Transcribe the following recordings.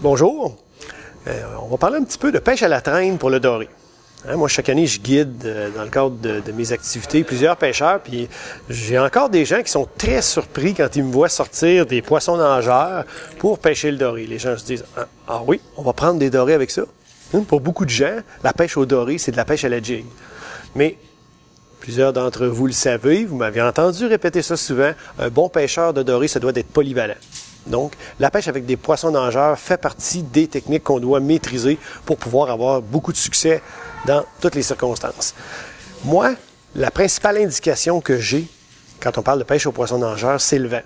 Bonjour. On va parler un petit peu de pêche à la traîne pour le doré. Moi, chaque année, je guide dans le cadre de mes activités plusieurs pêcheurs, puis j'ai encore des gens qui sont très surpris quand ils me voient sortir des poissons nageurs pour pêcher le doré. Les gens se disent « Ah oui, on va prendre des dorés avec ça? » Pour beaucoup de gens, la pêche au doré, c'est de la pêche à la jig. Mais plusieurs d'entre vous le savez, vous m'avez entendu répéter ça souvent, un bon pêcheur de doré, ça doit être polyvalent. Donc, la pêche avec des poissons nageurs fait partie des techniques qu'on doit maîtriser pour pouvoir avoir beaucoup de succès dans toutes les circonstances. Moi, la principale indication que j'ai quand on parle de pêche aux poissons nageurs, c'est le vent.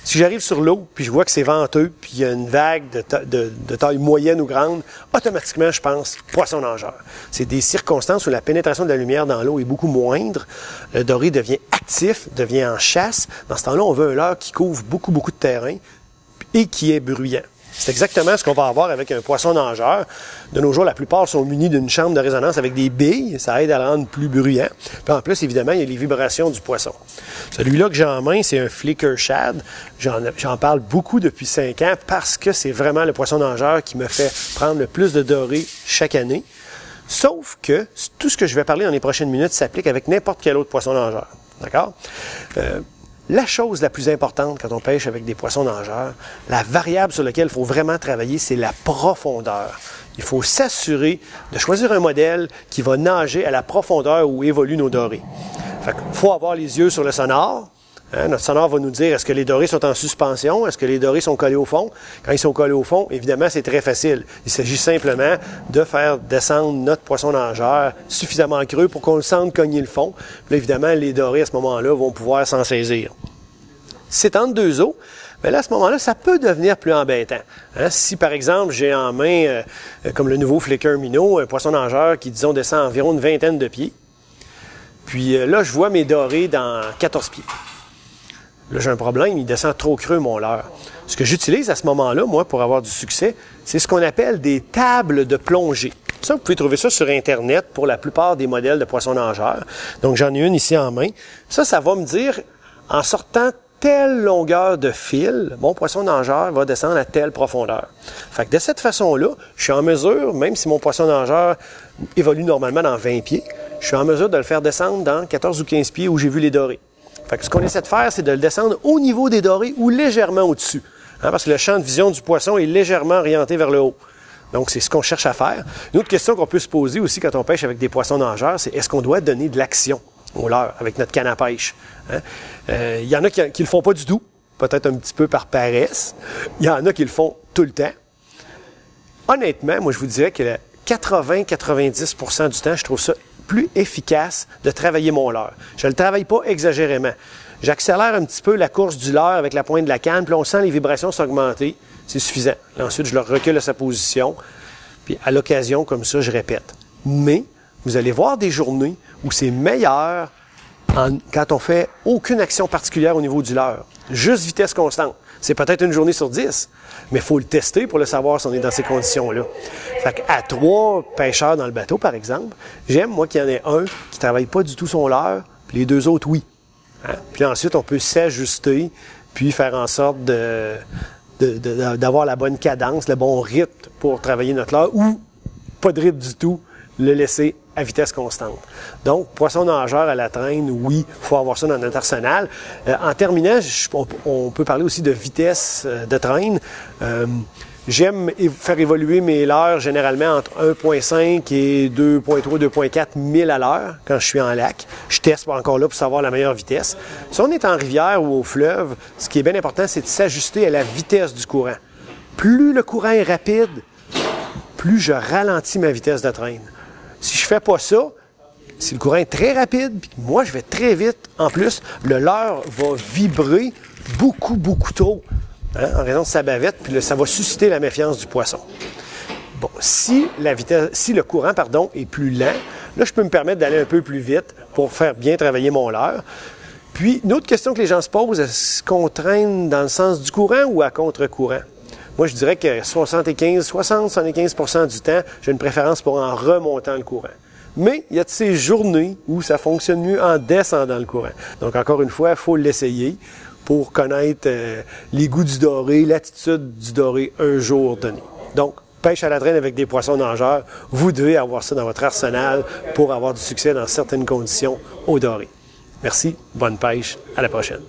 Si j'arrive sur l'eau, puis je vois que c'est venteux, puis il y a une vague de taille moyenne ou grande, automatiquement, je pense poisson nageur. C'est des circonstances où la pénétration de la lumière dans l'eau est beaucoup moindre. Le doré devient actif, devient en chasse. Dans ce temps-là, on veut un leurre qui couvre beaucoup de terrain et qui est bruyant. C'est exactement ce qu'on va avoir avec un poisson nageur. De nos jours, la plupart sont munis d'une chambre de résonance avec des billes. Ça aide à le rendre plus bruyant. Puis en plus, évidemment, il y a les vibrations du poisson. Celui-là que j'ai en main, c'est un Flicker Shad. J'en parle beaucoup depuis 5 ans parce que c'est vraiment le poisson nageur qui me fait prendre le plus de dorés chaque année. Sauf que tout ce que je vais parler dans les prochaines minutes s'applique avec n'importe quel autre poisson nageur. D'accord? La chose la plus importante quand on pêche avec des poissons nageurs, la variable sur laquelle il faut vraiment travailler, c'est la profondeur. Il faut s'assurer de choisir un modèle qui va nager à la profondeur où évoluent nos dorés. Fait qu'il faut avoir les yeux sur le sonore. Notre sonore va nous dire est-ce que les dorés sont en suspension, est-ce que les dorés sont collés au fond. Quand ils sont collés au fond, évidemment, c'est très facile. Il s'agit simplement de faire descendre notre poisson nageur suffisamment creux pour qu'on le sente cogner le fond. Puis là, évidemment, les dorés, à ce moment-là, vont pouvoir s'en saisir. Si c'est entre deux eaux, bien là, à ce moment-là, ça peut devenir plus embêtant. Si, par exemple, j'ai en main, comme le nouveau Flicker Minnow, un poisson nageur qui, disons, descend environ une vingtaine de pieds, puis là, je vois mes dorés dans 14 pieds. Là, j'ai un problème, il descend trop creux, mon leurre. Ce que j'utilise à ce moment-là, moi, pour avoir du succès, c'est ce qu'on appelle des tables de plongée. Ça, vous pouvez trouver ça sur Internet pour la plupart des modèles de poissons nageurs. Donc, j'en ai une ici en main. Ça va me dire, en sortant telle longueur de fil, mon poisson nageur va descendre à telle profondeur. Fait que de cette façon-là, je suis en mesure, même si mon poisson nageur évolue normalement dans 20 pieds, je suis en mesure de le faire descendre dans 14 ou 15 pieds où j'ai vu les dorés. Fait que ce qu'on essaie de faire, c'est de le descendre au niveau des dorés ou légèrement au-dessus. Parce que le champ de vision du poisson est légèrement orienté vers le haut. Donc, c'est ce qu'on cherche à faire. Une autre question qu'on peut se poser aussi quand on pêche avec des poissons nageurs, c'est est-ce qu'on doit donner de l'action au leurre avec notre canne à pêche? Il y en a qui le font pas du tout, peut-être un petit peu par paresse. Il y en a qui le font tout le temps. Honnêtement, moi, je vous dirais que 80-90% du temps, je trouve ça plus efficace de travailler mon leurre. Je ne le travaille pas exagérément. J'accélère un petit peu la course du leurre avec la pointe de la canne, puis on sent les vibrations s'augmenter. C'est suffisant. Là, ensuite, je le recule à sa position, puis à l'occasion, comme ça, je répète. Mais, vous allez voir des journées où c'est meilleur quand on fait aucune action particulière au niveau du leurre. Juste vitesse constante. C'est peut-être une journée sur 10, mais il faut le tester pour le savoir si on est dans ces conditions-là. Fait qu'à 3 pêcheurs dans le bateau, par exemple, j'aime, moi, qu'il y en ait un qui ne travaille pas du tout son leurre, puis les 2 autres, oui. Puis ensuite, on peut s'ajuster, puis faire en sorte d'avoir la bonne cadence, le bon rythme pour travailler notre leurre, ou pas de rythme du tout, le laisser à vitesse constante. Donc, poisson nageur à la traîne, oui, il faut avoir ça dans notre arsenal. En terminant, on peut parler aussi de vitesse de traîne. J'aime faire évoluer mes leurres généralement entre 1.5 et 2.3, 2.4 milles à l'heure quand je suis en lac. Je teste encore là pour savoir la meilleure vitesse. Si on est en rivière ou au fleuve, ce qui est bien important, c'est de s'ajuster à la vitesse du courant. Plus le courant est rapide, plus je ralentis ma vitesse de traîne. Si je fais pas ça, si le courant est très rapide, puis moi je vais très vite, en plus, le leurre va vibrer beaucoup trop en raison de sa bavette, puis ça va susciter la méfiance du poisson. Bon, si le courant est plus lent, là je peux me permettre d'aller un peu plus vite pour faire bien travailler mon leurre. Puis, une autre question que les gens se posent, est-ce qu'on traîne dans le sens du courant ou à contre-courant? Moi, je dirais que 70-75% du temps, j'ai une préférence pour en remontant le courant. Mais il y a de ces journées où ça fonctionne mieux en descendant le courant. Donc, encore une fois, il faut l'essayer pour connaître les goûts du doré, l'attitude du doré un jour donné. Donc, pêche à la traîne avec des poissons nageurs, vous devez avoir ça dans votre arsenal pour avoir du succès dans certaines conditions au doré. Merci, bonne pêche, à la prochaine.